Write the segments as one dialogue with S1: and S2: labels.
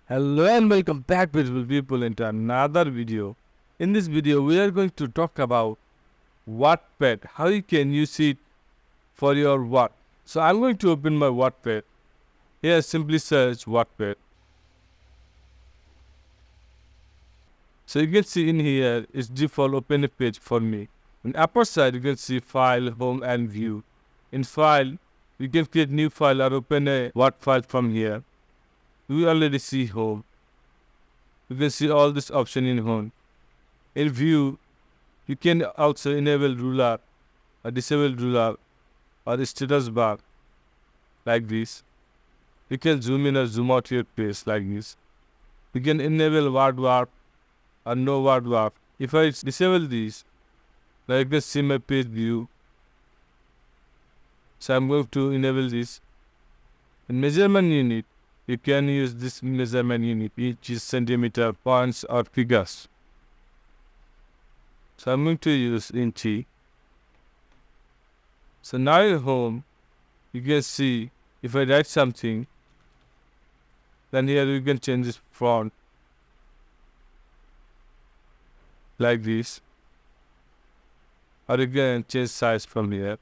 S1: Hello and welcome back, beautiful people, into another video. In this video, we are going to talk about WordPad, how you can use it for your work. So I'm going to open my WordPad. Here, simply search WordPad. So you can see in here, it's default open a page for me. On the upper side, you can see File, Home and View. In File, you can create new file or open a Word file from here. We already see Home. You can see all this option in Home. In View, you can also enable ruler or disable ruler or the status bar like this. You can zoom in or zoom out your page like this. You can enable word warp or no word warp. If I disable these, now you can see my page view. So I'm going to enable this. In measurement unit, you can use this measurement unit, which is centimeter, points or figures. So I'm going to use inch. So now at home, you can see if I write something, then here you can change this font like this, or you can change size from here,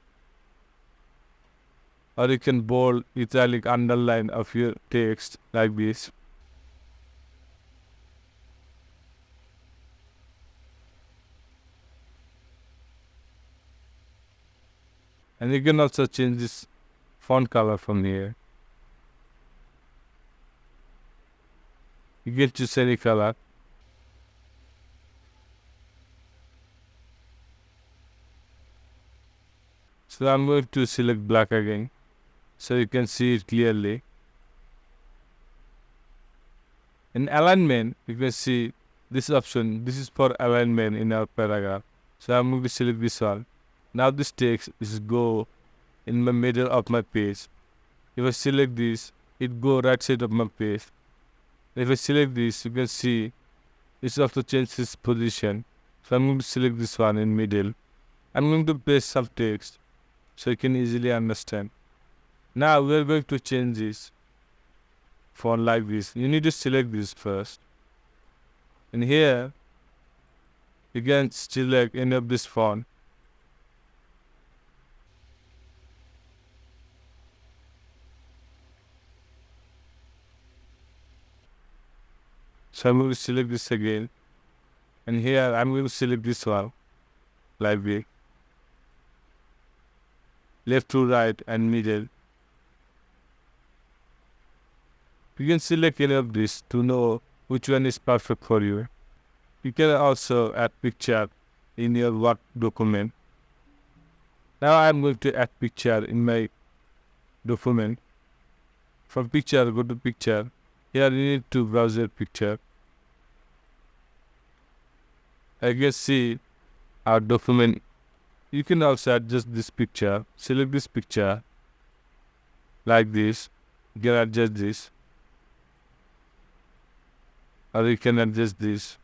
S1: or you can bold, italic, underline of your text like this. And you can also change this font color from here. You can choose any color. So I'm going to select black again, so you can see it clearly. In alignment, you can see this option. This is for alignment in our paragraph. So I'm going to select this one. Now this text is go in the middle of my page. If I select this, it go right side of my page. If I select this, you can see it's also change its position. So I'm going to select this one in middle. I'm going to paste some text so you can easily understand. Now we are going to change this font like this. You need to select this first. And here, you can select any of this font. So I'm going to select this again. And here I'm going to select this one, like this. Left to right and middle. You can select any of this to know which one is perfect for you. You can also add picture in your Word document. Now I'm going to add picture in my document. From picture, go to picture. Here you need to browse your picture. I can see our document. You can also adjust this picture. Select this picture like this. You can adjust this, or you can adjust this.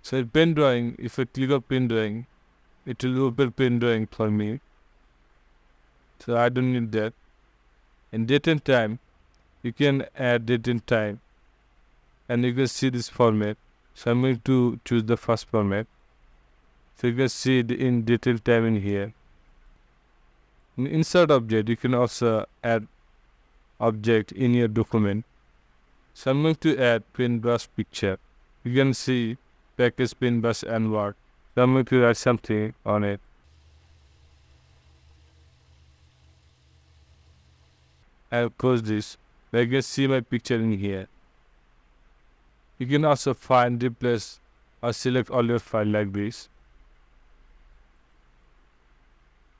S1: So in pen drawing, if I click on pen drawing, it will open pen drawing for me. So I don't need that. In date and time, you can add date and time, and you can see this format. So I'm going to choose the first format. So you can see it in date and time in here. In insert object, you can also add object in your document. So I'm going to add paintbrush picture. You can see package paintbrush and word. So I'm going to write something on it. I'll close this. You can see my picture in here. You can also find, replace, or select all your file like this.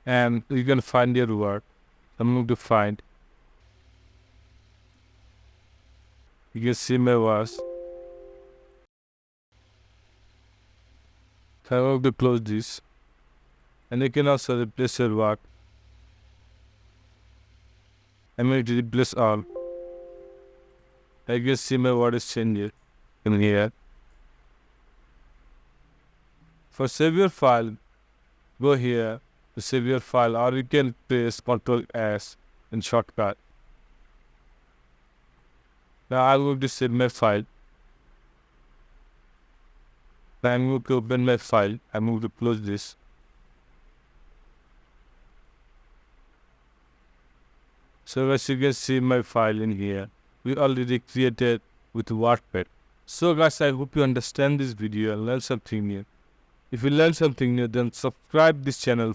S1: And you can find your word. I'm going to find. You can see my words. So I'm going to close this. And you can also replace your word. I'm going to replace all. I can see my word is changed in here. For save your file, go here to save your file, or you can press Ctrl S in shortcut. Now I'm going to save my file. Now I'm going to open my file. I'm going to close this. So as you can see my file in here, we already created with WordPad. So guys, I hope you understand this video and learn something new. If you learn something new, then subscribe this channel